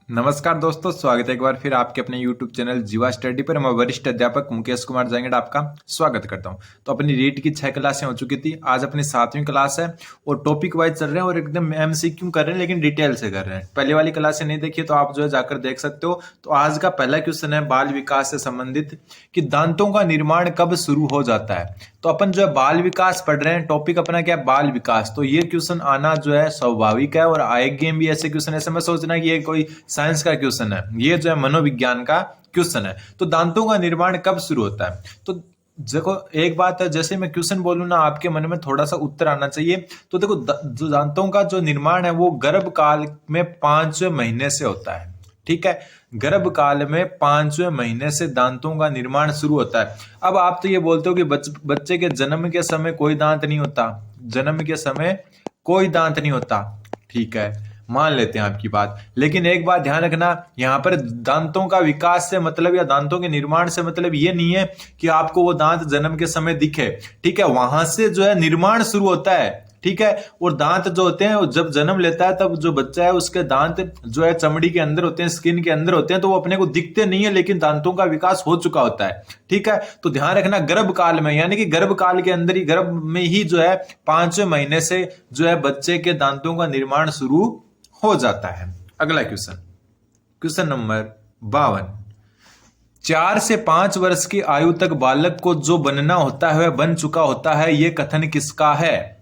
नमस्कार दोस्तों, स्वागत है एक बार फिर आपके अपने YouTube चैनल जीवा स्टडी पर। मैं वरिष्ठ अध्यापक मुकेश कुमार जांगड़ आपका स्वागत करता हूं। तो अपनी रीट की 6 क्लासें हो चुकी थी, आज अपनी 7वीं क्लास है और टॉपिक वाइज चल रहे हैं और एकदम MCQ कर रहे हैं, लेकिन डिटेल से कर रहे हैं। पहले वाली क्लासें नहीं देखी तो आप जो है जाकर देख सकते हो। तो आज का पहला क्वेश्चन है बाल विकास से संबंधित कि दांतों का निर्माण कब शुरू हो जाता है। तो अपन जो है बाल विकास पढ़ रहे हैं, टॉपिक अपना क्या है, बाल विकास। तो ये क्वेश्चन आना जो है स्वाभाविक है और आएंगे भी ऐसे क्वेश्चन। ऐसे में सोचना कि ये कोई साइंस का क्वेश्चन है, ये जो है मनोविज्ञान का क्वेश्चन है। तो दांतों का निर्माण कब शुरू होता है। तो देखो एक बात है, जैसे मैं क्वेश्चन बोलूं ना, आपके मन में थोड़ा सा उत्तर आना चाहिए। तो देखो जो दांतों का जो निर्माण है वो गर्भ काल में 5वें महीने से होता है। ठीक है, गर्भ काल में 5वें महीने से दांतों का निर्माण शुरू होता है। अब आप तो ये बोलते हो कि बच्चे के जन्म के समय कोई दांत नहीं होता, जन्म के समय कोई दांत नहीं होता। ठीक है, मान लेते हैं आपकी बात, लेकिन एक बात ध्यान रखना, यहाँ पर दांतों का विकास से मतलब या दांतों के निर्माण से मतलब ये नहीं है कि आपको वो दांत जन्म के समय दिखे। ठीक है, वहां से जो है निर्माण शुरू होता है। ठीक है, और दांत जो होते हैं वो जब जन्म लेता है तब जो बच्चा है उसके दांत जो है चमड़ी के अंदर होते हैं, स्किन के अंदर होते हैं, तो वो अपने को दिखते नहीं है, लेकिन दांतों का विकास हो चुका होता है। ठीक है, तो ध्यान रखना गर्भ काल में, यानी कि गर्भ काल के अंदर ही, गर्भ में ही जो है 5वें महीने से जो है बच्चे के दांतों का निर्माण शुरू हो जाता है। अगला क्वेश्चन, क्वेश्चन नंबर 52। 4 से 5 वर्ष की आयु तक बालक को जो बनना होता है वह बन चुका होता है, यह कथन किसका है।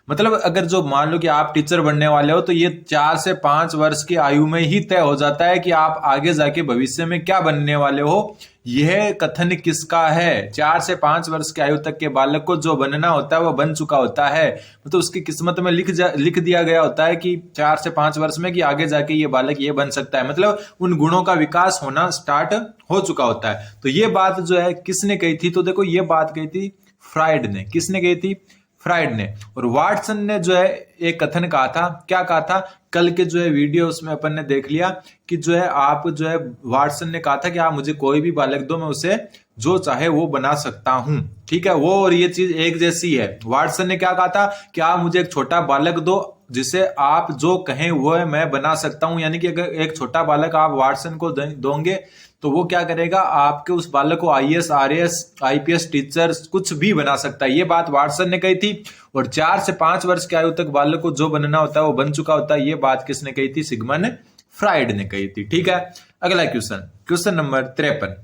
मतलब अगर जो मान लो कि आप टीचर बनने वाले हो तो ये 4 से 5 वर्ष की आयु में ही तय हो जाता है कि आप आगे जाके भविष्य में क्या बनने वाले हो। यह कथन किसका है। 4 से 5 वर्ष की आयु तक के बालक को जो बनना होता है वो बन चुका होता है, मतलब उसकी किस्मत में लिख दिया गया होता है कि 4 से 5 वर्ष में कि आगे जाके ये बालक ये बन सकता है, मतलब उन गुणों का विकास होना स्टार्ट हो चुका होता है। तो ये बात जो है किसने कही थी, तो देखो ये बात कही थी फ्राइड ने। किसने कही थी, फ्राइड ने। और वाटसन ने जो है एक कथन कहा था, क्या कहा था, कल के जो है वीडियो उसमें अपन ने देख लिया कि जो है आप जो है वाटसन ने कहा था कि आप मुझे कोई भी बालक दो, मैं उसे जो चाहे वो बना सकता हूं। ठीक है, वो और ये चीज एक जैसी है। वाटसन ने क्या कहा था कि आप मुझे एक छोटा बालक दो जिसे आप जो कहें वो मैं बना सकता हूं, यानी कि अगर एक छोटा बालक आप वाटसन को दोगे तो वो क्या करेगा, आपके उस बालक को IAS RAS IPS टीचर कुछ भी बना सकता है। ये बात वाटसन ने कही थी। और 4 से 5 वर्ष की आयु तक बालक को जो बनना होता है वो बन चुका होता है, ये बात किसने कही थी, सिगमंड फ्राइड ने कही थी। ठीक है, अगला क्वेश्चन, क्वेश्चन नंबर 53।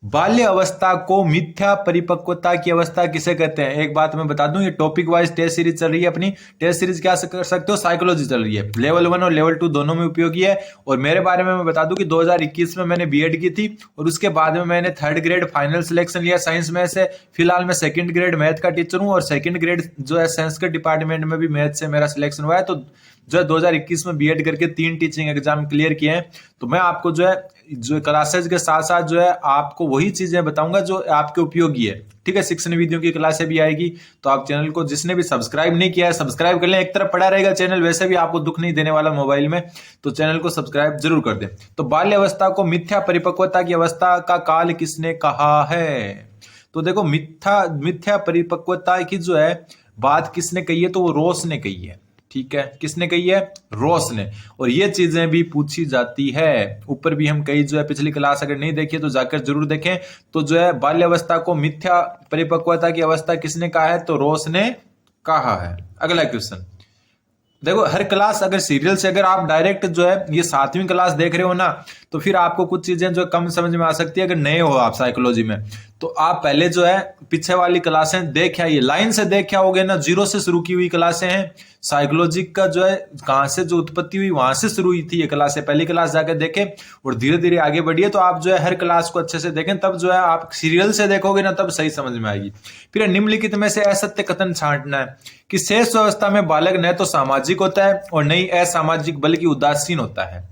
बाल्य अवस्था को मिथ्या परिपक्वता की अवस्था किसे कहते हैं। एक बात मैं बता दूं, ये टॉपिक वाइज टेस्ट सीरीज चल रही है अपनी। टेस्ट सीरीज क्या कर सकते हो, साइकोलॉजी चल रही है, लेवल 1 और लेवल 2 दोनों में उपयोगी है। और मेरे बारे में मैं बता दूं कि 2021 में मैंने बीएड की थी और उसके बाद में मैंने 3rd ग्रेड फाइनल सिलेक्शन लिया साइंस में से। फिलहाल मैं 2nd ग्रेड मैथ का टीचर हूं और 2nd ग्रेड जो है संस्कृत डिपार्टमेंट में भी मैथ से मेरा सिलेक्शन हुआ है। तो जो है 2021 में बीएड करके 3 टीचिंग एग्जाम क्लियर किए हैं। तो मैं आपको जो है जो क्लासेज के साथ साथ जो है आपको वही चीजें बताऊंगा जो आपके उपयोगी है। ठीक है, शिक्षण विधियों की क्लासें भी आएगी। तो आप चैनल को जिसने भी सब्सक्राइब नहीं किया है सब्सक्राइब कर लें, एक तरफ पड़ा रहेगा चैनल, वैसे भी आपको दुख नहीं देने वाला मोबाइल में, तो चैनल को सब्सक्राइब जरूर कर दें। तो बाल्य अवस्था को मिथ्या परिपक्वता की अवस्था का काल किसने कहा है। तो देखो मिथ्या परिपक्वता की जो है बात किसने कही है, तो वो रोस ने कही है। ठीक है, किसने कही है, रोस ने। और ये चीजें भी पूछी जाती है, ऊपर भी हम कई जो है पिछली क्लास अगर नहीं देखी तो जाकर जरूर देखें। तो जो है बाल्यावस्था को मिथ्या परिपक्वता की अवस्था किसने कहा है, तो रोस ने कहा है। अगला क्वेश्चन देखो, हर क्लास अगर सीरियल से अगर आप डायरेक्ट जो है ये 7वीं क्लास देख रहे हो ना, तो फिर आपको कुछ चीजें जो कम समझ में आ सकती है। अगर नए हो आप साइकोलॉजी में तो आप पहले जो है पीछे वाली क्लासें देख आइए, लाइन से देख आओगे ना, 0 से शुरू की हुई क्लासें हैं। साइकोलॉजी का जो है कहां से जो उत्पत्ति हुई वहां से शुरू हुई थी ये क्लासें, पहली क्लास जाकर देखें और धीरे धीरे आगे बढ़िए। तो आप जो है हर क्लास को अच्छे से देखें, तब जो है आप सीरियल से देखोगे ना तब सही समझ में आएगी। फिर निम्नलिखित में से असत्य कथन छांटना है कि शेष अवस्था में बालक न तो सामाजिक होता है और न ही असामाजिक बल्कि उदासीन होता है।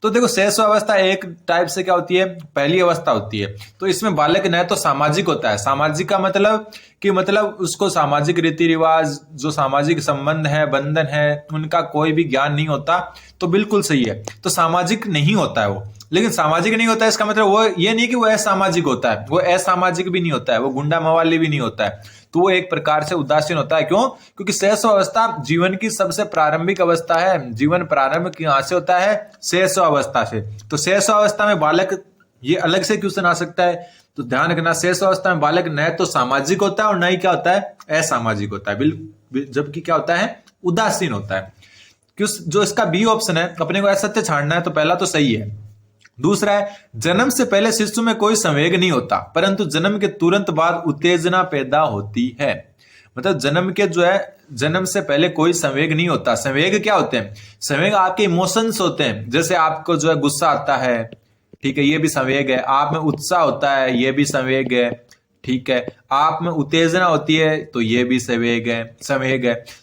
तो देखो शेष अवस्था एक टाइप से क्या होती है, पहली अवस्था होती है। तो इसमें बालक न तो सामाजिक होता है, सामाजिक का मतलब कि मतलब उसको सामाजिक रीति रिवाज, जो सामाजिक संबंध है, बंधन है, उनका कोई भी ज्ञान नहीं होता, तो बिल्कुल सही है। तो सामाजिक नहीं होता है वो। लेकिन सामाजिक नहीं होता है इसका मतलब वो ये नहीं कि वो असामाजिक होता है, वो असामाजिक भी नहीं होता है, वो गुंडा मवाली भी नहीं होता है। तो वो एक प्रकार से उदासीन होता है। क्यों? क्योंकि शैशव अवस्था जीवन की सबसे प्रारंभिक अवस्था है। जीवन प्रारंभ कहां से होता है? शैशव अवस्था से। तो शैशव अवस्था में बालक, ये अलग से क्वेश्चन आ सकता है, तो ध्यान रखना, शैशव अवस्था में बालक न तो सामाजिक होता है और न ही क्या होता है? असामाजिक होता है। जबकि क्या होता है? उदासीन होता है। जो इसका बी ऑप्शन है, अपने को असत्य छाड़ना है, तो पहला तो सही है। दूसरा है, जन्म से पहले शिशु में कोई संवेग नहीं होता, परंतु जन्म के तुरंत बाद उत्तेजना पैदा होती है। मतलब जन्म के जो है, जन्म से पहले कोई संवेग नहीं होता। संवेग क्या होते हैं? संवेग आपके इमोशंस होते हैं। जैसे आपको जो है गुस्सा आता है, ठीक है, ये भी संवेग है। आप में उत्साह होता है, ये भी संवेग है, ठीक है। आप में उत्तेजना होती है, तो ये भी संवेग है।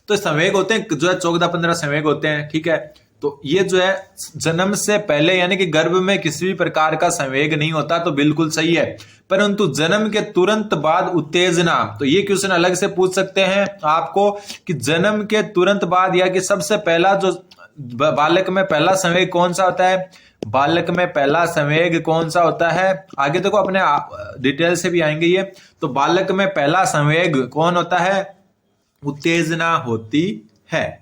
तो संवेग होते हैं जो है 14-15 संवेग होते हैं, ठीक है। तो ये जो है जन्म से पहले यानी कि गर्भ में किसी भी प्रकार का संवेग नहीं होता, तो बिल्कुल सही है। परंतु जन्म के तुरंत बाद उत्तेजना, तो ये क्वेश्चन अलग से पूछ सकते हैं आपको कि जन्म के तुरंत बाद या कि सबसे पहला जो बालक में पहला संवेग कौन सा होता है? बालक में पहला संवेग कौन सा होता है? आगे देखो अपने डिटेल से भी आएंगे ये। तो बालक में पहला संवेग कौन होता है? उत्तेजना होती है।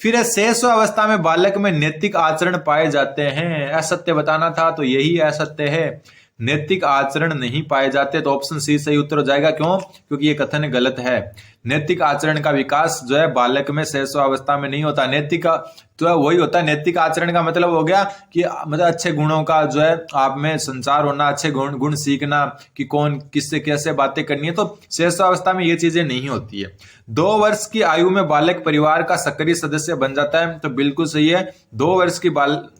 फिर शैशव अवस्था में बालक में नैतिक आचरण पाए जाते हैं। असत्य बताना था, तो यही असत्य है, नैतिक आचरण नहीं पाए जाते। तो ऑप्शन सी सही उत्तर हो जाएगा। क्यों? क्योंकि ये कथन गलत है। नैतिक आचरण का विकास जो है बालक में शैशव अवस्था में नहीं होता। नैतिक तो वही होता है, नैतिक आचरण का मतलब हो गया कि मतलब अच्छे गुणों का जो है आप में संचार होना, अच्छे गुण सीखना कि कौन किससे कैसे बातें करनी है। तो शैशव अवस्था में ये चीजें नहीं होती है। 2 वर्ष की आयु में बालक परिवार का सक्रिय सदस्य बन जाता है, तो बिल्कुल सही है। 2 वर्ष की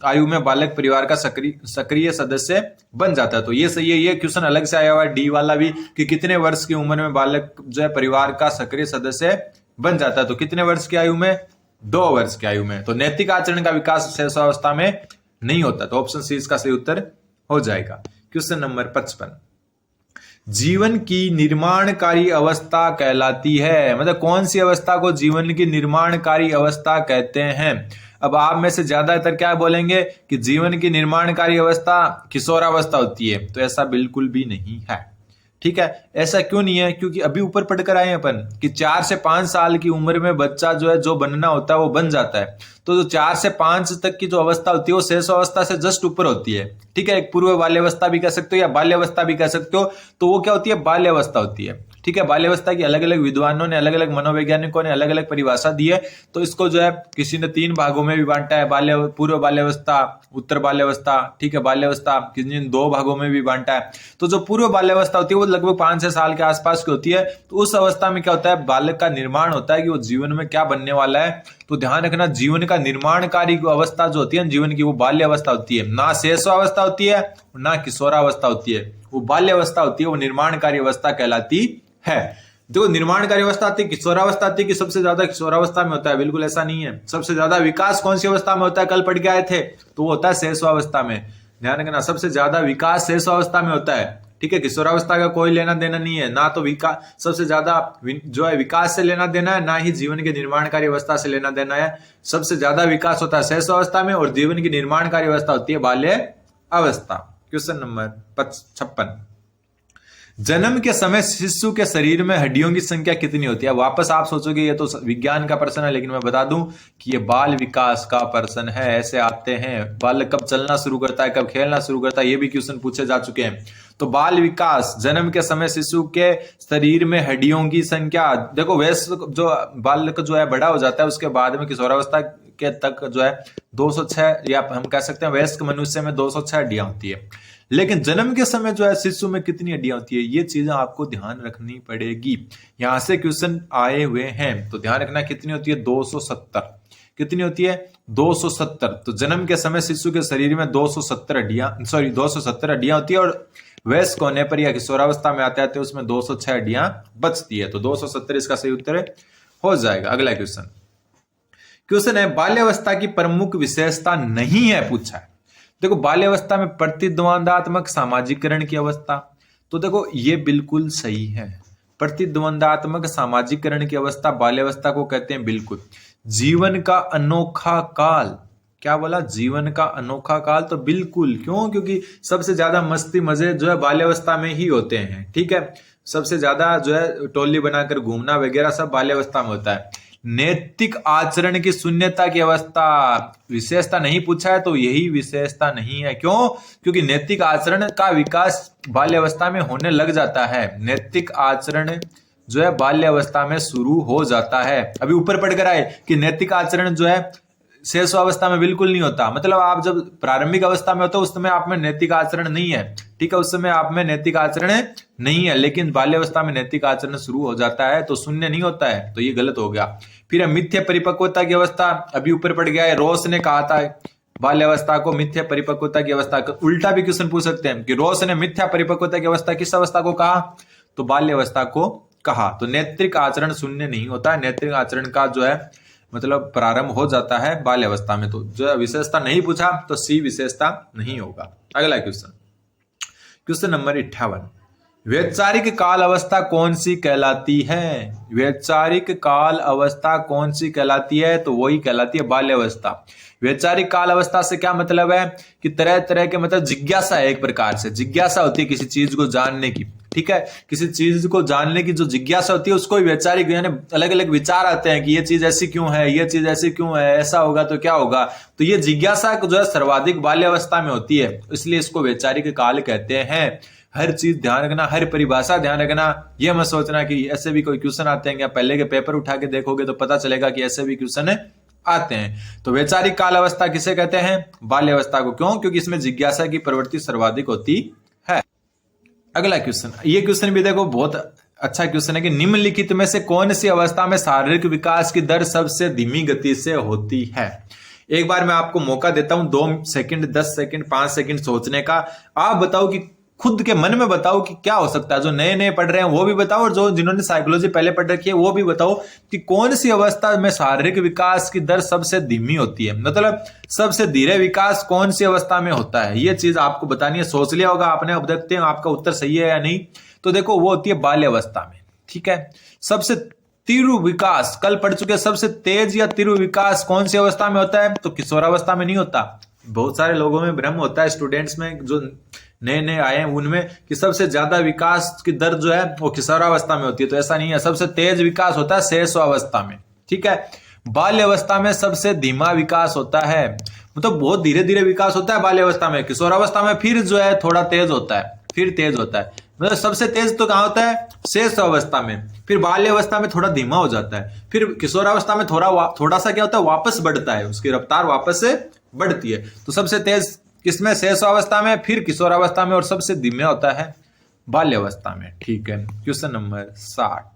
आयु में बालक परिवार का सक्रिय सदस्य बन जाता है, तो ये सही है। ये क्वेश्चन अलग से आया हुआ है डी वाला भी, कि कितने वर्ष की उम्र में बालक जो है परिवार का सक्रिय सदस्य बन जाता है। तो कितने वर्ष की आयु में? 2 वर्ष की आयु में। तो नैतिक आचरण का विकास शैशव अवस्था में नहीं होता, तो ऑप्शन सी इसका सही उत्तर हो जाएगा। क्वेश्चन नंबर 55, जीवन की निर्माणकारी अवस्था कहलाती है। मतलब कौन सी अवस्था को जीवन की निर्माणकारी अवस्था कहते हैं? अब आप में से ज्यादातर क्या बोलेंगे कि जीवन की निर्माणकारी अवस्था किशोरावस्था होती है, तो ऐसा बिल्कुल भी नहीं है, ठीक है। ऐसा क्यों नहीं है? क्योंकि अभी ऊपर पढ़कर आए अपन कि 4 से 5 साल की उम्र में बच्चा जो है जो बनना होता है वो बन जाता है। तो जो 4 से 5 तक की जो अवस्था होती है वो शैशव अवस्था से जस्ट ऊपर होती है, ठीक है। एक पूर्व बाल्यावस्था भी कह सकते हो या बाल्यावस्था भी कह सकते हो। तो वो क्या होती है? बाल्यावस्था होती है, ठीक है। बाल्यावस्था की अलग अलग विद्वानों ने, अलग अलग मनोवैज्ञानिकों ने अलग अलग परिभाषा दी है। तो इसको जो है किसी ने 3 भागों में भी बांटा है, पूर्व बाल्यावस्था, उत्तर बाल्यावस्था, ठीक है, बाल्यावस्था। किसी ने 2 भागों में भी बांटा है। तो जो पूर्व बाल्यावस्था होती है वो लगभग 5-6 साल के आसपास की होती है। तो उस अवस्था में क्या होता है? बालक का निर्माण होता है कि वो जीवन में क्या बनने वाला है। तो ध्यान रखना, जीवन का निर्माणकारी अवस्था जो होती है जीवन की, वो बाल्य अवस्था होती है। ना शैशव अवस्था होती है, ना किशोरावस्था होती है, वो बाल्य अवस्था होती है, वो निर्माणकारी अवस्था कहलाती है। देखो, निर्माणकारी अवस्था आती है, किशोरावस्था आती है कि सबसे ज्यादा किशोरावस्था में होता है, बिल्कुल ऐसा नहीं है। सबसे ज्यादा विकास कौन सी अवस्था में होता है? कल पढ़ के आए थे, तो वो होता है शैशवावस्था में। ध्यान रखना, सबसे ज्यादा विकास शैशवावस्था में होता है, ठीक है। किशोरावस्था का कोई लेना देना नहीं है, ना तो विकास सबसे ज्यादा जो है विकास से लेना देना है, ना ही जीवन के निर्माणकारी अवस्था से लेना देना है। सबसे ज्यादा विकास होता है शैशवावस्था में और जीवन की निर्माणकारी अवस्था होती है बाल्य अवस्था। क्वेश्चन नंबर 56, जन्म के समय शिशु के शरीर में हड्डियों की संख्या कितनी होती है? वापस आप सोचोगे ये तो विज्ञान का प्रश्न है, लेकिन मैं बता दूं कि ये बाल विकास का प्रश्न है। ऐसे आते हैं, बालक कब चलना शुरू करता है, कब खेलना शुरू करता है, ये भी क्वेश्चन पूछे जा चुके हैं। तो बाल विकास, जन्म के समय शिशु के शरीर में हड्डियों की संख्या, देखो वैसे जो बालक जो है बड़ा हो जाता है उसके बाद में किशोरावस्था के तक जो है 206, या हम कह सकते हैं वयस्क मनुष्य में 206 हड्डियां होती है। लेकिन जन्म के समय जो है शिशु में कितनी हड्डियां होती है, ये चीजें आपको ध्यान रखनी पड़ेगी। यहां से क्वेश्चन आए हुए हैं, तो ध्यान रखना कितनी होती है? 270। कितनी होती है? 270। तो जन्म के समय शिशु के शरीर में 270 हड्डियां होती है, और वयस्क होने पर या किशोरावस्था में आते आते उसमें 206 हड्डियां बचती है। तो 270 इसका सही उत्तर हो जाएगा। अगला क्वेश्चन है, बाल्यावस्था की प्रमुख विशेषता नहीं है, पूछा है। देखो, बाल्यावस्था में प्रतिद्वंदात्मक सामाजिकरण की अवस्था, तो देखो ये बिल्कुल सही है। प्रतिद्वंदात्मक सामाजिकरण की अवस्था बाल्यावस्था को कहते हैं। बिल्कुल। जीवन का अनोखा काल, क्या बोला? जीवन का अनोखा काल, तो बिल्कुल। क्यों? क्योंकि सबसे ज्यादा मस्ती मजे जो है बाल्यावस्था में ही होते हैं। ठीक है, सबसे ज्यादा जो है टोली बनाकर घूमना वगैरह सब बाल्यावस्था में होता है। नैतिक आचरण की शून्यता की अवस्था, विशेषता नहीं पूछा है तो यही विशेषता नहीं है। क्यों? क्योंकि नैतिक आचरण का विकास बाल्यावस्था में होने लग जाता है। नैतिक आचरण जो है बाल्यावस्था में शुरू हो जाता है। अभी ऊपर पढ़कर आए कि नैतिक आचरण जो है शैशवावस्था में बिल्कुल नहीं होता। मतलब आप जब प्रारंभिक अवस्था में होते हो उस समय आप में नैतिक आचरण नहीं है। ठीक है, उस समय आप में नैतिक आचरण नहीं है, लेकिन बाल्यावस्था में नैतिक आचरण शुरू हो जाता है तो शून्य नहीं होता है, तो ये गलत हो गया। फिर मिथ्या परिपक्वता की अवस्था, अभी ऊपर पड़ गया है, रोस ने कहा था बाल्यावस्था को मिथ्या परिपक्वता की अवस्था। उल्टा भी क्वेश्चन पूछ सकते हैं कि रोस ने मिथ्या परिपक्वता की अवस्था किस अवस्था को कहा? तो बाल्यावस्था को कहा। तो नैतिक आचरण शून्य नहीं होता है, नैतिक आचरण का जो है मतलब प्रारंभ हो जाता है बाल्यावस्था में। तो जो विशेषता नहीं पूछा तो सी विशेषता नहीं होगा। अगला क्वेश्चन, क्वेश्चन नंबर 58, वैचारिक काल अवस्था कौन सी कहलाती है? वैचारिक काल अवस्था कौन सी कहलाती है? तो वही कहलाती है बाल्यावस्था। वैचारिक काल अवस्था से क्या मतलब है कि तरह तरह के मतलब जिज्ञासा है, एक प्रकार से जिज्ञासा होती है किसी चीज को जानने की। ठीक है, किसी चीज को जानने की जो जिज्ञासा होती है उसको वैचारिक, यानी अलग अलग विचार आते हैं कि ये चीज ऐसी क्यों है, ये चीज ऐसी क्यों है, ऐसा होगा तो क्या होगा। तो ये जिज्ञासा जो है सर्वाधिक बाल्यावस्था में होती है, इसलिए इसको वैचारिक काल कहते हैं। हर चीज ध्यान रखना, हर परिभाषा ध्यान रखना। यह मत सोचना कि ऐसे भी कोई क्वेश्चन आते हैं, क्या पहले के पेपर उठा के देखोगे तो पता चलेगा कि ऐसे भी क्वेश्चन आते हैं। तो वैचारिक काल अवस्था किसे कहते हैं? बाल्यावस्था को। क्यों? क्योंकि इसमें जिज्ञासा की प्रवृत्ति सर्वाधिक होती है। अगला क्वेश्चन, ये क्वेश्चन भी देखो बहुत अच्छा क्वेश्चन है कि निम्नलिखित में से कौन सी अवस्था में शारीरिक विकास की दर सबसे धीमी गति से होती है? एक बार मैं आपको मौका देता हूं 2 सेकंड, 10 सेकंड, 5 सेकंड सोचने का। आप बताओ कि खुद के मन में बताओ कि क्या हो सकता है। जो नए नए पढ़ रहे हैं वो भी बताओ, और जो जिन्होंने साइकोलॉजी पहले पढ़ रखी है वो भी बताओ कि कौन सी अवस्था में शारीरिक विकास की दर सबसे धीमी होती है। मतलब सबसे धीरे विकास कौन सी अवस्था में होता है, ये चीज आपको बतानी है। सोच लिया होगा आपने, अब देखते हैं आपका उत्तर सही है या नहीं। तो देखो वो होती है बाल्यावस्था में। ठीक है, सबसे तीव्र विकास कल पढ़ चुके, सबसे तेज या तीव्र विकास कौन सी अवस्था में होता है? तो किशोरावस्था में नहीं होता। बहुत सारे लोगों में भ्रम होता है, स्टूडेंट्स में जो नए नए आए हैं उनमें, कि सबसे ज्यादा विकास की दर जो है वो किशोरावस्था में होती है। तो ऐसा नहीं है, सबसे तेज विकास होता है शैशवावस्था में। ठीक है, बाल्यावस्था में सबसे धीमा विकास होता है, मतलब बहुत धीरे धीरे विकास होता है बाल्यावस्था में। किशोरावस्था में फिर जो है थोड़ा तेज होता है, फिर तेज होता है। मतलब सबसे तेज तो कहां होता है? शैशवावस्था में। फिर बाल्यावस्था में थोड़ा धीमा हो जाता है, फिर किशोरावस्था में थोड़ा सा क्या होता है, वापस बढ़ता है, उसकी रफ्तार वापस से बढ़ती है। तो सबसे तेज किसमें? शैशवावस्था में, फिर किशोरावस्था में, और सबसे धीमे होता है बाल्यावस्था में। ठीक है, क्वेश्चन नंबर 60,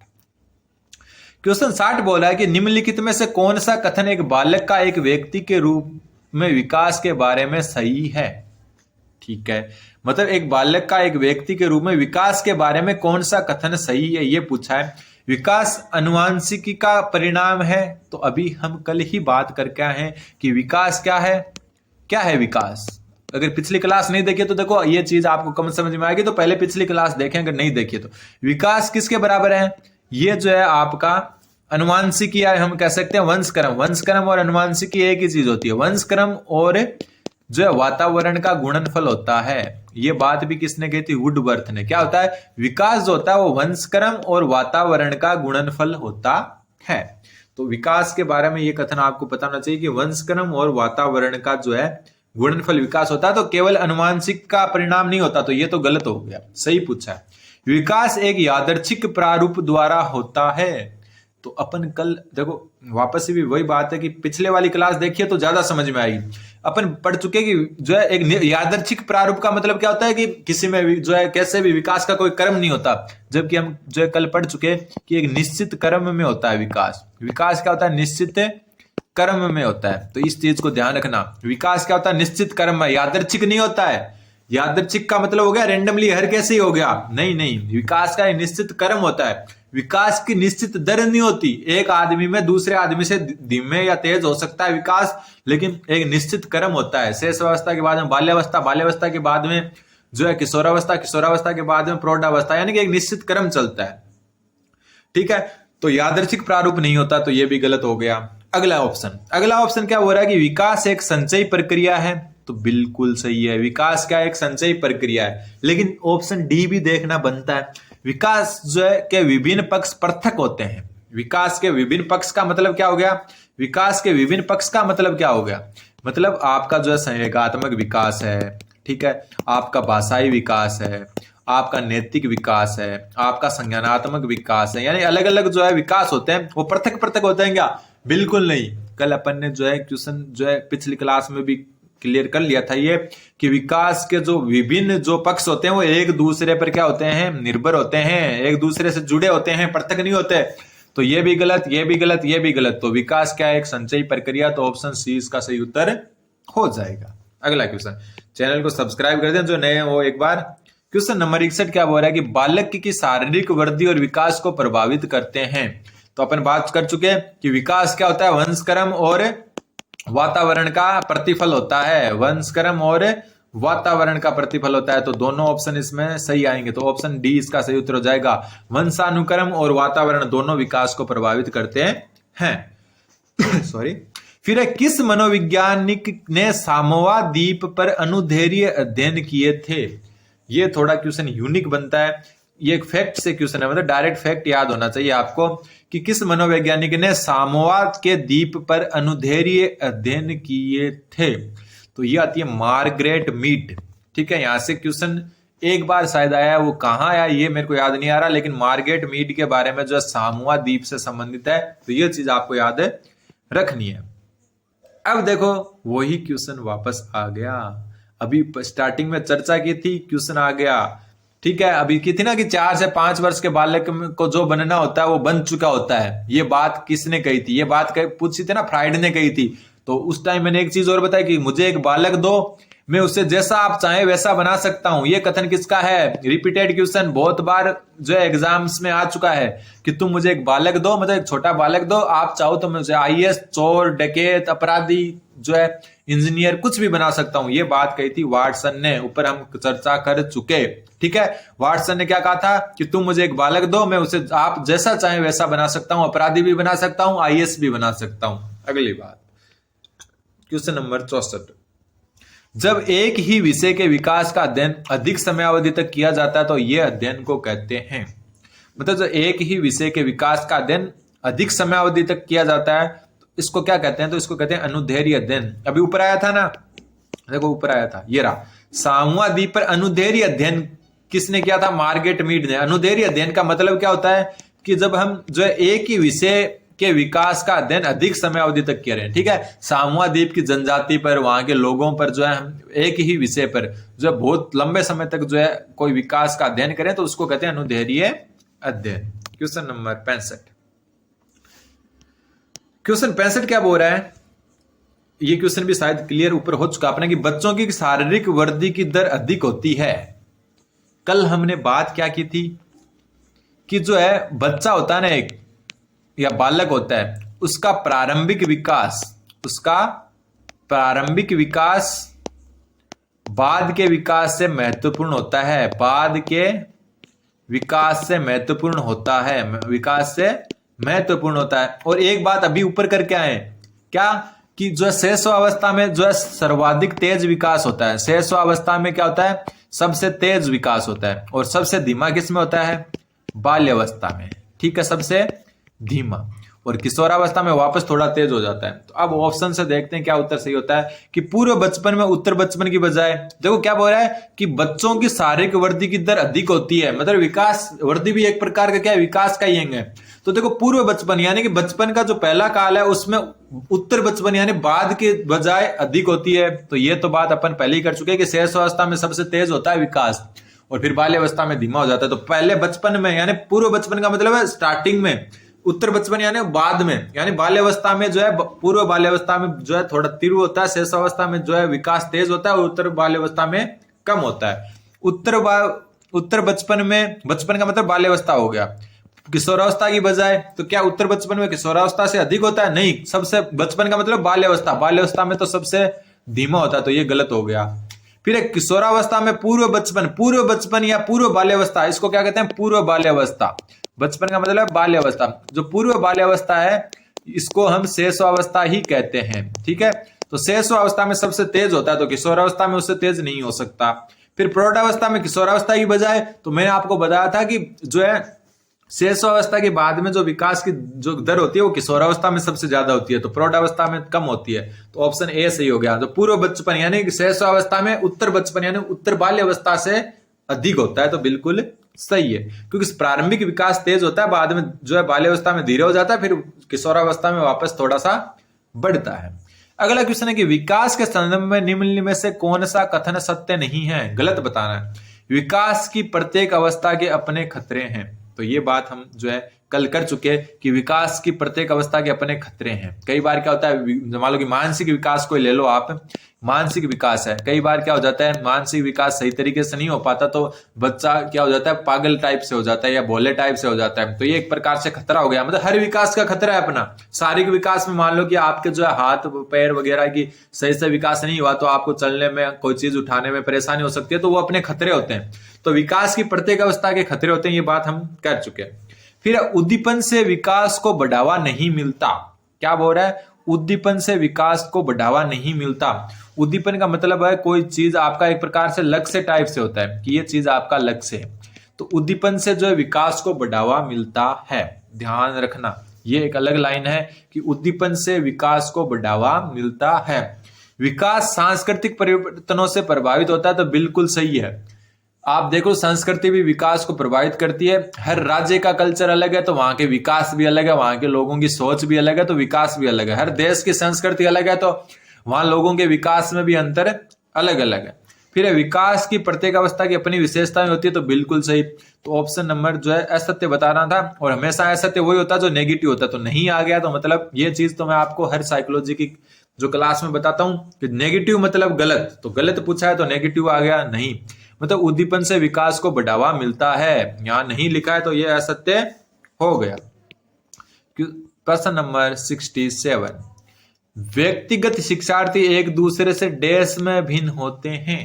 क्वेश्चन 60 बोला है कि निम्नलिखित में से कौन सा कथन एक बालक का एक व्यक्ति के रूप में विकास के बारे में सही है? ठीक है, मतलब एक बालक का एक व्यक्ति के रूप में विकास के बारे में कौन सा कथन सही है, ये पूछा है। विकास अनुवांशिकी का परिणाम है, तो अभी हम कल ही बात करके आए हैं कि विकास क्या है। क्या है विकास? अगर पिछली क्लास नहीं देखी तो देखो ये चीज आपको कम समझ में आएगी, तो पहले पिछली क्लास देखें, अगर नहीं देखी तो। विकास किसके बराबर है? ये जो है आपका अनुवांशिकी, या हम कह सकते हैं वंशक्रम। वंशक्रम और अनुवांशिकी एक ही चीज होती है। वंशक्रम और जो है वातावरण का गुणनफल होता है। ये बात भी किसने कही थी? वुडवर्थ ने। क्या होता है? विकास जो होता है वो वंशक्रम और वातावरण का गुणनफल होता है। तो विकास के बारे में ये कथन आपको पता होना चाहिए कि वंशक्रम और वातावरण का जो है गुणनफल विकास होता है, तो केवल अनुवांशिक का परिणाम नहीं होता। तो ये तो गलत हो गया, सही पूछा है। विकास एक यादृच्छिक प्रारूप द्वारा होता है। तो अपन कल देखो वापस से भी वही बात है कि पिछले वाली क्लास देखिए तो ज्यादा समझ में आएगी। अपन पढ़ चुके कि जो है एक यादृच्छिक प्रारूप का मतलब क्या होता है कि किसी में भी जो है कैसे भी विकास का कोई क्रम नहीं होता, जबकि हम जो है कल पढ़ चुके कि एक निश्चित क्रम में होता है विकास। विकास क्या होता है? निश्चित क्रम में होता है। तो इस चीज को ध्यान रखना। विकास क्या होता है? निश्चित क्रम में, यादृच्छिक नहीं होता है। यादृच्छिक का मतलब हो गया रेंडमली हर कैसे ही हो गया, नहीं नहीं। विकास का निश्चित क्रम होता है। विकास की निश्चित दर नहीं होती। एक आदमी में दूसरे आदमी से धीमे या तेज हो सकता है विकास, लेकिन एक निश्चित क्रम होता है। शैशवावस्था के बाद में बाल्यावस्था, बाल्यावस्था के बाद में जो है किशोरावस्था, किशोरावस्था के बाद में प्रौढ़ावस्था, यानी कि एक निश्चित क्रम चलता है। ठीक है, तो यादृच्छिक प्रारूप नहीं होता, तो ये भी गलत हो गया। अगला ऑप्शन क्या हो रहा है कि विकास एक संचयी प्रक्रिया है, तो बिल्कुल सही है। विकास क्या एक संचयी प्रक्रिया है, लेकिन ऑप्शन डी भी देखना बनता है। विकास जो है के विभिन्न पक्ष पृथक होते हैं। विकास के विभिन्न पक्ष का मतलब क्या हो गया? विकास के विभिन्न पक्ष का मतलब क्या हो गया? मतलब आपका जो है संवेगात्मक विकास है, ठीक है, आपका भाषाई विकास है, आपका नैतिक विकास है, आपका संज्ञानात्मक विकास है, यानी अलग अलग जो है विकास होते हैं, वो पृथक पृथक होते हैं क्या? बिल्कुल नहीं। कल अपन ने जो है क्वेश्चन जो है पिछली क्लास में भी क्लियर कर लिया था ये कि विकास के जो विभिन्न जो पक्ष होते हैं वो एक दूसरे पर क्या होते हैं? निर्भर होते हैं, एक दूसरे से जुड़े होते हैं, पृथक नहीं होते। तो ये भी गलत, ये भी गलत, ये भी गलत। तो विकास क्या है? एक संचयी प्रक्रिया, तो ऑप्शन सी इसका सही उत्तर हो जाएगा। अगला क्वेश्चन, चैनल को सब्सक्राइब कर दें जो नए हैं वो एक बार। क्वेश्चन नंबर 61 क्या बोल रहा है कि बालक की शारीरिक वृद्धि और विकास को प्रभावित करते हैं। तो अपन बात कर चुके हैं कि विकास क्या होता है? वंशक्रम और वातावरण का प्रतिफल होता है। वंशक्रम और वातावरण का प्रतिफल होता है, तो दोनों ऑप्शन इसमें सही आएंगे। तो ऑप्शन डी इसका सही उत्तर हो जाएगा। वंशानुक्रम और वातावरण दोनों विकास को प्रभावित करते हैं। सॉरी। फिर किस मनोवैज्ञानिक ने सामोआ द्वीप पर अनुदैर्ध्य अध्ययन किए थे? ये थोड़ा क्वेश्चन यूनिक बनता है, ये एक फैक्ट से क्वेश्चन है, मतलब डायरेक्ट फैक्ट याद होना चाहिए आपको कि किस मनोवैज्ञानिक ने सामोआ के द्वीप पर अनुदैर्ध्य अध्ययन किए थे। तो ये आती है मार्गरेट मीड, ठीक है। यहां से क्वेश्चन एक बार शायद आया, वो कहां आया ये मेरे को याद नहीं आ रहा, लेकिन मार्गरेट मीड के बारे में जो सामोआ द्वीप से संबंधित है, तो ये चीज आपको याद रखनी है। अब देखो वही क्वेश्चन वापस आ गया, अभी स्टार्टिंग में चर्चा की थी, क्वेश्चन आ गया, ठीक है। अभी की थी ना कि 4 से 5 वर्ष के बालक को जो बनना होता है वो बन चुका होता है। ये बात किसने कही थी? ये बात पूछी थी ना, फ्राइड ने कही थी। तो उस टाइम मैंने एक चीज और बताई कि मुझे एक बालक दो, मैं उससे जैसा आप चाहें वैसा बना सकता हूं। ये कथन किसका है? रिपीटेड क्वेश्चन बहुत बार जो है एग्जाम्स में आ चुका है कि तुम मुझे एक बालक दो, मतलब एक छोटा बालक दो, आप चाहो तो मुझे आईएएस, चोर, डकैत, अपराधी, जो है इंजीनियर, कुछ भी बना सकता हूं। ये बात कही थी वाटसन ने, ऊपर हम चर्चा कर चुके, ठीक है। वाटसन ने क्या कहा था कि तुम मुझे एक बालक दो, मैं उसे आप जैसा चाहें वैसा बना सकता हूं, अपराधी भी बना सकता हूं, आईएएस भी बना सकता हूं। अगली बात, क्वेश्चन नंबर 64, जब एक ही विषय के विकास का अध्ययन अधिक समयावधि तक किया जाता है तो यह अध्ययन को कहते हैं। मतलब जो एक ही विषय के विकास का अध्ययन अधिक समयावधि तक किया जाता है तो इसको क्या कहते हैं? तो इसको कहते हैं अनुदैर्ध्य अध्ययन। अभी ऊपर आया था ना, देखो ऊपर आया था, ये रहा, सामोआ द्वीप पर अनुदैर्ध्य अध्ययन किसने किया था? मार्गरेट मीड ने। अनुदैर्ध्य अध्ययन का मतलब क्या होता है कि जब हम जो है एक ही विषय के विकास का अध्ययन अधिक समय अवधि तक किया रहे हैं, ठीक है। सामोआ द्वीप की जनजाति पर, वहां के लोगों पर जो है हम एक ही विषय पर जो है बहुत लंबे समय तक जो है कोई विकास का अध्ययन करें तो उसको कहते हैं अनुदैर्ध्य अध्ययन। क्वेश्चन नंबर 65, क्वेश्चन 65 क्या बोल रहा है? ये क्वेश्चन भी शायद क्लियर ऊपर हो चुका अपने कि बच्चों की शारीरिक वृद्धि की दर अधिक होती है। कल हमने बात क्या की थी कि जो है बच्चा होता है ना एक, या बालक होता है, उसका प्रारंभिक विकास बाद के विकास से महत्वपूर्ण होता है। बाद के विकास से महत्वपूर्ण होता है, विकास से महत्वपूर्ण होता है। और एक बात अभी ऊपर करके आए क्या कि जो है शैशवावस्था में जो है सर्वाधिक तेज विकास होता है। शैशवावस्था में क्या होता है? सबसे तेज विकास होता है। और सबसे धीमा किस में होता है? बाल्यावस्था में, ठीक है, सबसे धीमा। और किशोरावस्था में वापस थोड़ा तेज हो जाता है। तो अब ऑप्शन से देखते हैं क्या उत्तर सही होता है कि पूर्व बचपन में उत्तर बचपन की बजाय, देखो क्या बोल रहा है कि बच्चों की शारीरिक वृद्धि की दर अधिक होती है, मतलब विकास वृद्धि भी एक प्रकार का क्या है? विकास का ही है। तो देखो पूर्व बचपन यानी कि बचपन का जो पहला काल है उसमें उत्तर बचपन यानी बाद के बजाय अधिक होती है। तो ये तो बात अपन पहले ही कर चुके हैं कि शैशवावस्था में सबसे तेज होता है विकास और फिर बाल्यावस्था में धीमा हो जाता है। तो पहले बचपन में यानी पूर्व बचपन का मतलब है स्टार्टिंग में, उत्तर बचपन यानी बाद में, यानी बाल्यावस्था में जो है, पूर्व बाल्यावस्था में जो है थोड़ा तीव्र होता है, शैशवावस्था में जो है विकास तेज होता है और उत्तर बाल्यावस्था में कम होता है। उत्तर बचपन में, बचपन का मतलब बाल्यावस्था हो गया, किशोरावस्था की बजाय, तो क्या उत्तर बचपन में किशोरावस्था से अधिक होता है? नहीं, सबसे बचपन का मतलब बाल्यावस्था, बाल्यावस्था में तो सबसे धीमा होता है। तो ये गलत हो गया। फिर एक किशोरावस्था में पूर्व बचपन या पूर्व बाल्यावस्था, इसको क्या कहते हैं? पूर्व बाल्यावस्था। बचपन का मतलब बाल्यावस्था। जो पूर्व बाल्यावस्था है इसको हम शैशवावस्था ही कहते हैं। ठीक है, तो शैशवावस्था में सबसे तेज होता है, तो किशोरावस्था में उससे तेज नहीं हो सकता। फिर प्रौढ़ावस्था में किशोरावस्था की बजाय, तो मैंने आपको बताया था कि जो है शैशवावस्था के बाद में जो विकास की जो दर होती है वो किशोरावस्था में सबसे ज्यादा होती है, तो प्रौढ़ावस्था में कम होती है। तो ऑप्शन ए सही हो गया। तो पूर्व बचपन यानी कि शैशवावस्था में उत्तर बचपन यानी उत्तर बाल्यावस्था से अधिक होता है, तो बिल्कुल सही है, क्योंकि प्रारंभिक विकास तेज होता है, बाद में जो है बाल्यावस्था में धीरे हो जाता है, फिर किशोरावस्था में वापस थोड़ा सा बढ़ता है। अगला क्वेश्चन है कि विकास के संदर्भ में निम्न में से कौन सा कथन सत्य नहीं है? गलत बताना है। विकास की प्रत्येक अवस्था के अपने खतरे हैं, तो ये बात हम जो है कल कर चुके हैं कि विकास की प्रत्येक अवस्था के अपने खतरे हैं। कई बार क्या होता है, मान लो कि मानसिक विकास को ले लो आप, मानसिक विकास है, कई बार क्या हो जाता है मानसिक विकास सही तरीके से नहीं हो पाता, तो बच्चा क्या हो जाता है पागल टाइप से हो जाता है या भोले टाइप से हो जाता है, तो ये एक प्रकार से खतरा हो गया। मतलब हर विकास का खतरा है अपना। शारीरिक विकास में मान लो कि आपके जो है हाथ पैर वगैरह की सही से विकास नहीं हुआ, तो आपको चलने में कोई चीज उठाने में परेशानी हो सकती है, तो वो अपने खतरे होते हैं। तो विकास की प्रत्येक अवस्था के खतरे होते हैं, ये बात हम कर चुके हैं। फिर उद्दीपन से विकास को बढ़ावा नहीं मिलता। क्या बोल रहा है? उद्दीपन से विकास को बढ़ावा नहीं मिलता। उद्दीपन का मतलब है कोई चीज आपका एक प्रकार से लक्ष्य टाइप से होता है कि ये चीज आपका लक्ष्य है, तो उद्दीपन से जो है विकास को बढ़ावा मिलता है। ध्यान रखना, ये एक अलग लाइन है कि उद्दीपन से विकास को बढ़ावा मिलता है। विकास सांस्कृतिक परिवर्तनों से प्रभावित होता है, तो बिल्कुल सही है। आप देखो संस्कृति भी विकास को प्रभावित करती है। हर राज्य का कल्चर अलग है, तो वहां के विकास भी अलग है, वहां के लोगों की सोच भी अलग है, तो विकास भी अलग है। हर देश की संस्कृति अलग है, तो वहां लोगों के विकास में भी अंतर अलग अलग है। फिर विकास की प्रत्येक अवस्था की अपनी विशेषताएं होती है, तो बिल्कुल सही। तो ऑप्शन नंबर जो है असत्य बताना था, और हमेशा असत्य वही होता है जो नेगेटिव होता है, तो नहीं आ गया। तो मतलब ये चीज तो मैं आपको हर साइकोलॉजी की जो क्लास में बताता हूं कि नेगेटिव मतलब गलत, तो गलत पूछा है तो नेगेटिव आ गया। नहीं, मतलब उद्दीपन से विकास को बढ़ावा मिलता है, यहां नहीं लिखा है, तो यह असत्य हो गया। प्रश्न नंबर 67, व्यक्तिगत शिक्षार्थी एक दूसरे से डैश में भिन्न होते हैं।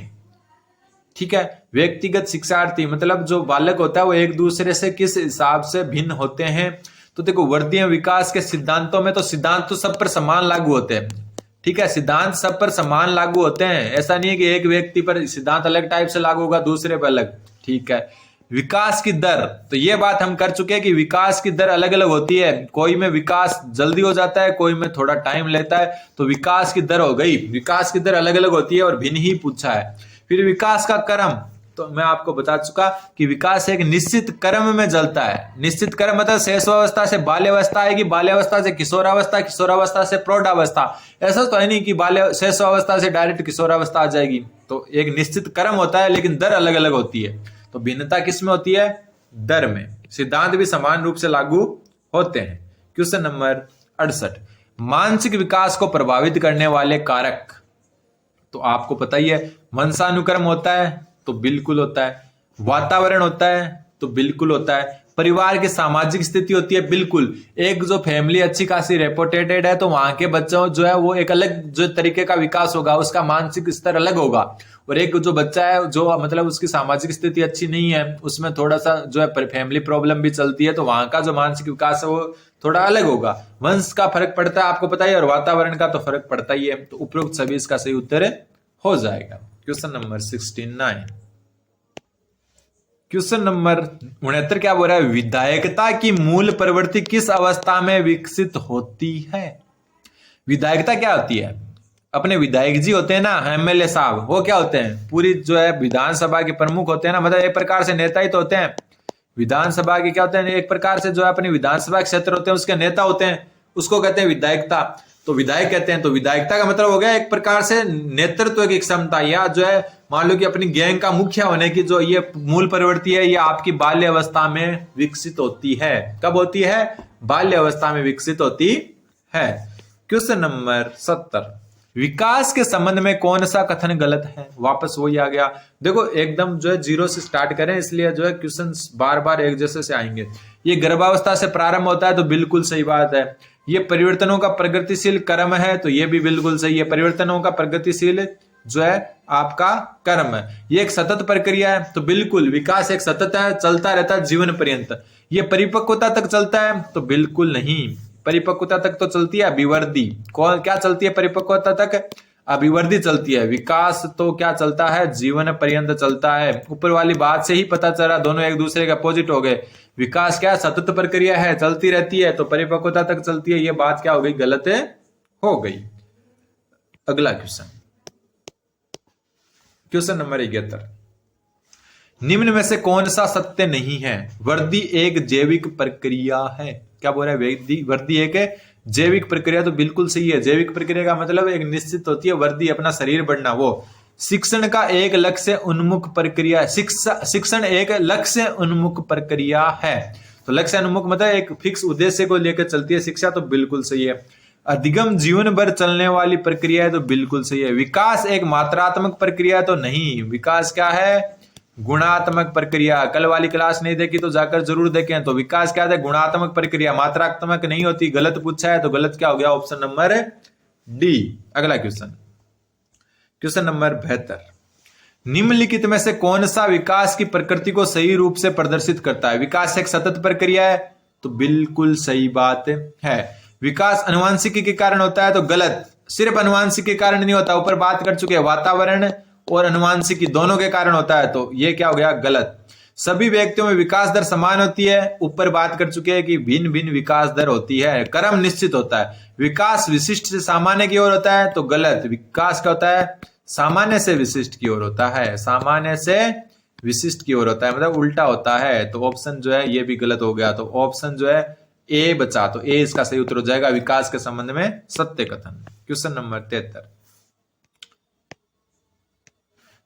ठीक है, व्यक्तिगत शिक्षार्थी मतलब जो बालक होता है वो एक दूसरे से किस हिसाब से भिन्न होते हैं? तो देखो वर्धीय विकास के सिद्धांतों में तो सिद्धांत तो सब पर समान लागू होते हैं। ठीक है, सिद्धांत सब पर समान लागू होते हैं, ऐसा नहीं है कि एक व्यक्ति पर सिद्धांत अलग टाइप से लागू होगा दूसरे पर अलग। ठीक है, विकास की दर, तो ये बात हम कर चुके हैं कि विकास की दर अलग अलग होती है, कोई में विकास जल्दी हो जाता है, कोई में थोड़ा टाइम लेता है, तो विकास की दर हो गई। विकास की दर अलग अलग होती है और भिन्न ही पूछा है। फिर विकास का क्रम, तो मैं आपको बता चुका कि विकास एक निश्चित क्रम में चलता है। निश्चित क्रम मतलब शैशवावस्था से बाल्यावस्था आएगी, बाल्यावस्था से किशोरावस्था, किशोरावस्था से प्रौढ़ावस्था। ऐसा तो है नहीं कि शैशवावस्था से डायरेक्ट किशोरावस्था आ जाएगी, तो एक निश्चित क्रम होता है, लेकिन दर अलग अलग होती है। तो भिन्नता किस में होती है? दर में। सिद्धांत भी समान रूप से लागू होते हैं। क्वेश्चन नंबर 68, मानसिक विकास को प्रभावित करने वाले कारक, तो आपको पता ही है, वंशानुक्रम होता है, तो बिल्कुल होता है। वातावरण होता है, तो बिल्कुल होता है। परिवार की सामाजिक स्थिति होती है, बिल्कुल। एक जो फैमिली अच्छी खासी रेपुटेटेड है, तो वहां के बच्चों जो है वो एक अलग जो तरीके का विकास होगा, उसका मानसिक स्तर अलग होगा। और एक जो बच्चा है जो मतलब उसकी सामाजिक स्थिति अच्छी नहीं है, उसमें थोड़ा सा जो है फैमिली प्रॉब्लम भी चलती है, तो वहां का जो मानसिक विकास है वो थोड़ा अलग होगा। वंश का फर्क पड़ता है, आपको पता है, और वातावरण का तो फर्क पड़ता ही है। तो उपरोक्त सभी इसका सही उत्तर हो जाएगा। क्वेश्चन नंबर 69, क्वेश्चन नंबर 69 क्या बोल रहा है? विधायकता की मूल प्रवृत्ति किस अवस्था में विकसित होती है? विधायकता क्या होती है? अपने विधायक जी होते हैं ना, एमएलए साहब, वो क्या होते हैं? पूरी जो है विधानसभा के प्रमुख होते हैं ना, मतलब एक प्रकार से नेता ही तो होते हैं। विधानसभा के क्या होते हैं? एक प्रकार से जो है अपनी विधानसभा क्षेत्र होते हैं, उसके नेता होते हैं, उसको कहते हैं विधायकता। तो विधायक कहते हैं, तो विधायकता का मतलब हो गया एक प्रकार से नेतृत्व की क्षमता, या जो है मान लो कि अपनी गैंग का मुखिया होने की जो ये मूल प्रवृत्ति है, ये आपकी बाल्य अवस्था में विकसित होती है। कब होती है? बाल्य अवस्था में विकसित होती है। क्वेश्चन नंबर 70, विकास के संबंध में कौन सा कथन गलत है? वापस वही आ गया। देखो एकदम जो है जीरो से स्टार्ट करें, इसलिए जो है क्वेश्चन बार बार एक जैसे से आएंगे। ये गर्भावस्था से प्रारंभ होता है, तो बिल्कुल सही बात है। ये परिवर्तनों का प्रगतिशील क्रम है, तो ये भी बिल्कुल सही है। परिवर्तनों का प्रगतिशील जो है आपका कर्म है। ये एक सतत प्रक्रिया है, तो बिल्कुल विकास एक सतत है, चलता रहता है जीवन पर्यंत। ये परिपक्वता तक चलता है तो बिल्कुल नहीं। परिपक्वता तक तो चलती है अभिवृद्धि। कौन क्या चलती है परिपक्वता तक? अभिवृद्धि चलती है। विकास तो क्या चलता है? जीवन पर्यंत चलता है। ऊपर वाली बात से ही पता चला दोनों एक दूसरे के अपोजिट हो गए। विकास क्या सतत प्रक्रिया है, चलती रहती है, तो परिपक्वता तक चलती है। ये बात क्या हो गई? गलत हो गई। अगला क्वेश्चन, क्वेश्चन नंबर 71, निम्न में से कौन सा सत्य नहीं है? वृद्धि एक जैविक प्रक्रिया है। क्या बोल रहा है? वृद्धि एक जैविक प्रक्रिया, तो बिल्कुल सही है। जैविक प्रक्रिया का मतलब एक निश्चित होती है वृद्धि, अपना शरीर बढ़ना। वो शिक्षण का एक लक्ष्य उन्मुख प्रक्रिया है। शिक्षण एक लक्ष्य उन्मुख प्रक्रिया है। तो लक्ष्य उन्मुख मतलब एक फिक्स उद्देश्य को लेकर चलती है शिक्षा, तो बिल्कुल सही है। अधिगम जीवन भर चलने वाली प्रक्रिया है, तो बिल्कुल सही है। विकास एक मात्रात्मक प्रक्रिया, तो नहीं। विकास क्या है? गुणात्मक प्रक्रिया। कल वाली क्लास नहीं देखी तो जाकर जरूर देखें। तो विकास क्या है? गुणात्मक प्रक्रिया, मात्रात्मक नहीं होती। गलत पूछा है तो गलत क्या हो गया? Option number D. अगला क्वेश्चन, क्वेश्चन नंबर 72, निम्नलिखित में से कौन सा विकास की प्रकृति को सही रूप से प्रदर्शित करता है? विकास एक सतत प्रक्रिया है, तो बिल्कुल सही बात है। विकास अनुवांशिकी के कारण होता है, तो गलत। सिर्फ अनुवांशिकी के कारण नहीं होता, ऊपर बात कर चुके हैं। वातावरण और अनुवांशिकी दोनों के कारण होता है, तो ये क्या हो गया? गलत। सभी व्यक्तियों में विकास दर समान होती है, ऊपर बात कर चुके हैं कि भिन्न भिन्न विकास दर होती है। क्रम निश्चित होता है। विकास विशिष्ट से सामान्य की ओर होता है, तो गलत। विकास क्या होता है? सामान्य से विशिष्ट की ओर होता है। सामान्य से विशिष्ट की ओर होता है, मतलब उल्टा होता है। तो ऑप्शन जो है ये भी गलत हो गया। तो ऑप्शन जो है ए बचा, तो ए इसका सही उत्तर हो जाएगा। विकास के संबंध में सत्य कथन। क्वेश्चन नंबर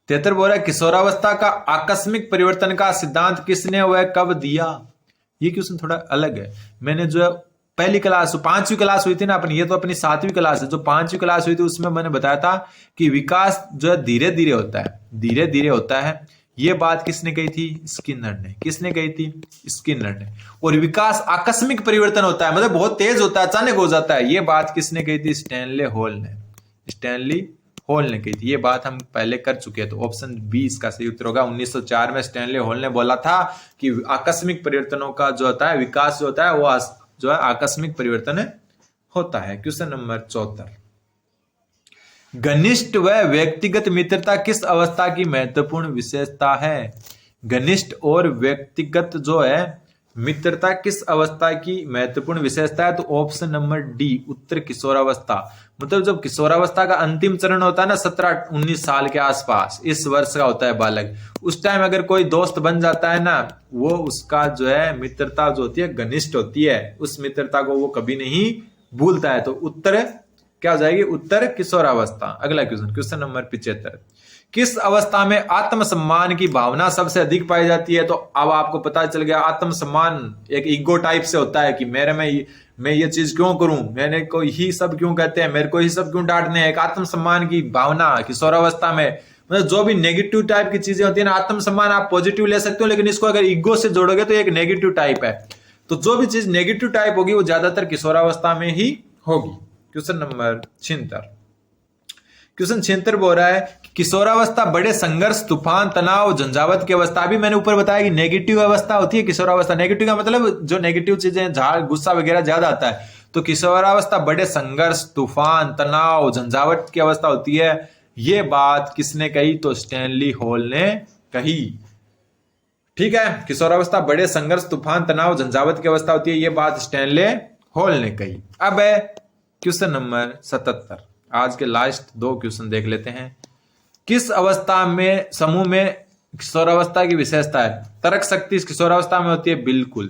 73 बोल रहा है, किशोरावस्था का आकस्मिक परिवर्तन का सिद्धांत किसने व कब दिया? ये क्वेश्चन थोड़ा अलग है। मैंने जो है पहली क्लास, 5वीं क्लास हुई थी ना अपनी, ये तो अपनी 7वीं क्लास है। जो 5वीं क्लास हुई थी उसमें मैंने बताया था कि विकास जो है धीरे धीरे होता है, धीरे धीरे होता है। ये बात किसने कही थी? स्किनर ने। किसने कही थी? स्किनर ने। और विकास आकस्मिक परिवर्तन होता है, मतलब बहुत तेज होता है, अचानक हो जाता है। ये बात किसने कही थी? स्टैनले हॉल ने। स्टैनली हॉल ने कही थी। ये बात हम पहले कर चुके हैं, तो ऑप्शन बी इसका सही उत्तर होगा। 1904 में स्टैनले हॉल ने बोला था कि आकस्मिक परिवर्तनों का जो होता है विकास जो होता है वो जो है आकस्मिक परिवर्तन होता है। क्वेश्चन नंबर 74, घनिष्ठ व व्यक्तिगत मित्रता किस अवस्था की महत्वपूर्ण विशेषता है? घनिष्ठ और व्यक्तिगत जो है मित्रता किस अवस्था की महत्वपूर्ण विशेषता है? तो ऑप्शन नंबर डी, उत्तर किशोरावस्था। मतलब जब किशोरावस्था का अंतिम चरण होता है ना, 17-19 साल के आसपास, इस वर्ष का होता है बालक, उस टाइम अगर कोई दोस्त बन जाता है ना, वो उसका जो है मित्रता जो होती है घनिष्ठ होती है। उस मित्रता को वो कभी नहीं भूलता है। तो उत्तर क्या हो जाएगी? उत्तर किशोरावस्था। अगला क्वेश्चन, क्वेश्चन नंबर 75, किस अवस्था में आत्मसम्मान की भावना सबसे अधिक पाई जाती है? तो अब आपको पता चल गया, आत्मसम्मान एक ईगो टाइप से होता है कि मेरे में मैं ये चीज क्यों करूं, मैंने को ही सब क्यों कहते हैं, मेरे को ही सब क्यों डांटने हैं। एक आत्मसम्मान की भावना किशोरावस्था में, मतलब जो भी नेगेटिव टाइप की चीजें होती है ना, आत्मसम्मान आप पॉजिटिव ले सकते हो, लेकिन इसको अगर ईगो से जोड़ोगे तो एक नेगेटिव टाइप है। तो जो भी चीज नेगेटिव टाइप होगी वो ज्यादातर किशोरावस्था में ही होगी। क्वेश्चन नंबर 76, क्वेश्चन 76 बोल रहा है कि किशोरावस्था बड़े संघर्ष, तूफान, तनाव, झंझावत की अवस्था। अभी मैंने ऊपर बताया कि नेगेटिव अवस्था होती है किशोरावस्था। नेगेटिव का मतलब जो नेगेटिव चीजें, झाड़, गुस्सा वगैरह ज्यादा आता है। तो किशोरावस्था बड़े संघर्ष, तूफान, तनाव, झंझावत की अवस्था होती है। ये बात किसने कही? तो स्टैनली हॉल ने कही। ठीक है, किशोरावस्था बड़े संघर्ष, तूफान, तनाव, झंझावत की अवस्था होती है। ये बात स्टैनले हॉल ने कही। अब है क्वेश्चन नंबर 77, आज के लास्ट 2 क्वेश्चन देख लेते हैं। किस अवस्था में समूह में किशोरावस्था की विशेषता है? तर्क शक्ति इस किशोरावस्था में होती है। बिल्कुल,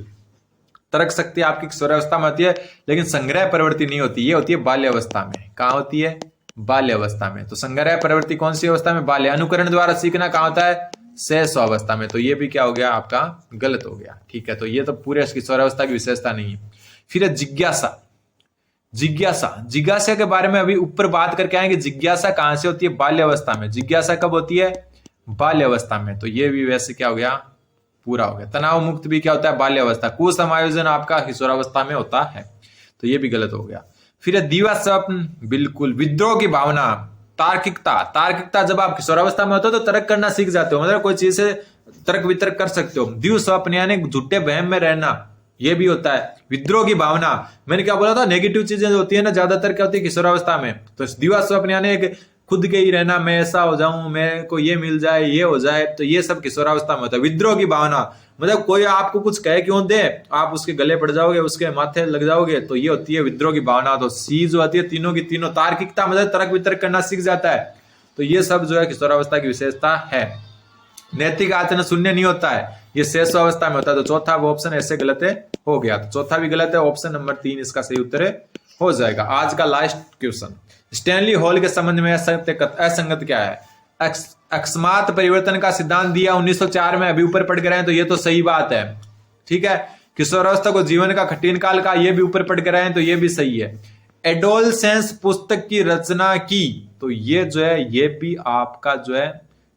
तर्क शक्ति आपकी किशोरावस्था में होती है, लेकिन संग्रह प्रवृत्ति नहीं होती। ये होती है बाल्यावस्था में। कहां होती है? बाल्यावस्था में। तो संग्रह प्रवृत्ति कौन सी अवस्था में? बाल्य। अनुकरण द्वारा सीखना कहां होता है? शैशवावस्था में। तो ये भी क्या हो गया? आपका गलत हो गया। ठीक है, तो ये तो पूरे किशोरावस्था की विशेषता नहीं है। फिर है जिज्ञासा। जिज्ञासा, जिज्ञासा के बारे में अभी ऊपर बात करके आएंगे। जिज्ञासा कहां से होती है? बाल्यावस्था में। जिज्ञासा कब होती है? बाल्यावस्था में। तो ये भी वैसे क्या हो गया? पूरा हो गया। तनाव मुक्त भी क्या होता है? बाल्यावस्था। कुसमायोजन आपका किशोरावस्था में होता है, तो ये भी गलत हो गया। फिर है दीवा स्वप्न। बिल्कुल। विद्रोह की भावना तार्किकता जब आप किशोरावस्था में होते हो तो तर्क करना सीख जाते हो, मतलब कोई चीज से तर्क वितर्क कर सकते हो। द्विस्वप्न यानी झूठे वहम में रहना, ये भी होता है। विद्रोह की भावना, मैंने क्या बोला था, नेगेटिव चीजें जो होती है ना ज्यादातर क्या होती है किशोरावस्था में। तो द्विस्वप्न यानी एक खुद के ही रहना, मैं ऐसा हो जाऊं, मैं को ये मिल जाए, ये हो जाए, तो ये सब किशोरावस्था में होता है। विद्रोह की भावना मतलब कोई आपको कुछ कहे क्यों दे, आप उसके गले पड़ जाओगे, उसके माथे लग जाओगे, तो ये होती है विद्रोह की भावना। तो सी जो आती है तीनों की तीनों, तार्किकता मतलब तर्क वितर्क करना सीख जाता है, तो ये सब जो है किशोरावस्था की विशेषता है। नैतिक आचरण शून्य नहीं होता है, ये शेष अवस्था में होता है। तो चौथा वो ऑप्शन ऐसे गलत है, हो गया, तो चौथा भी गलत है, ऑप्शन नंबर 3 इसका सही उत्तर हो जाएगा। आज का लास्ट क्वेश्चन, स्टैनली हॉल के संबंध में असंगत क्या है? अकस्मात परिवर्तन का सिद्धांत दिया 1904 में, अभी ऊपर पढ़ के रहे हैं, तो ये तो सही बात है, ठीक है। किशोरावस्था को जीवन का कठिन काल का, ये भी ऊपर पढ़ के रहे हैं, तो ये भी सही है। एडोलसेंस पुस्तक की रचना की, तो ये जो है ये भी आपका जो है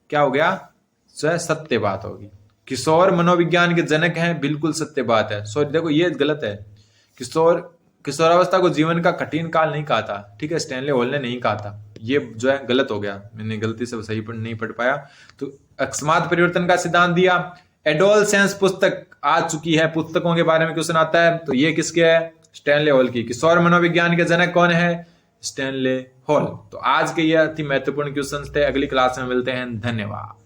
क्या हो गया, जो है सत्य बात होगी। किशोर मनोविज्ञान के जनक हैं, बिल्कुल सत्य बात है। सॉरी देखो ये गलत है, किशोरावस्था को जीवन का कठिन काल नहीं कहा था, ठीक है, स्टैनली हॉल ने नहीं कहा था, ये जो है गलत हो गया, मैंने गलती से सही नहीं पढ़ पाया। तो अकस्मात परिवर्तन का सिद्धांत दिया। एडोलसेंस पुस्तक आ चुकी है, पुस्तकों के बारे में क्वेश्चन आता है, तो ये किसके है? स्टैनली हॉल की। किशोर मनोविज्ञान के जनक कौन है? Stanley hall. तो आज के ये अति महत्वपूर्ण क्वेश्चन थे, अगली क्लास में मिलते हैं, धन्यवाद।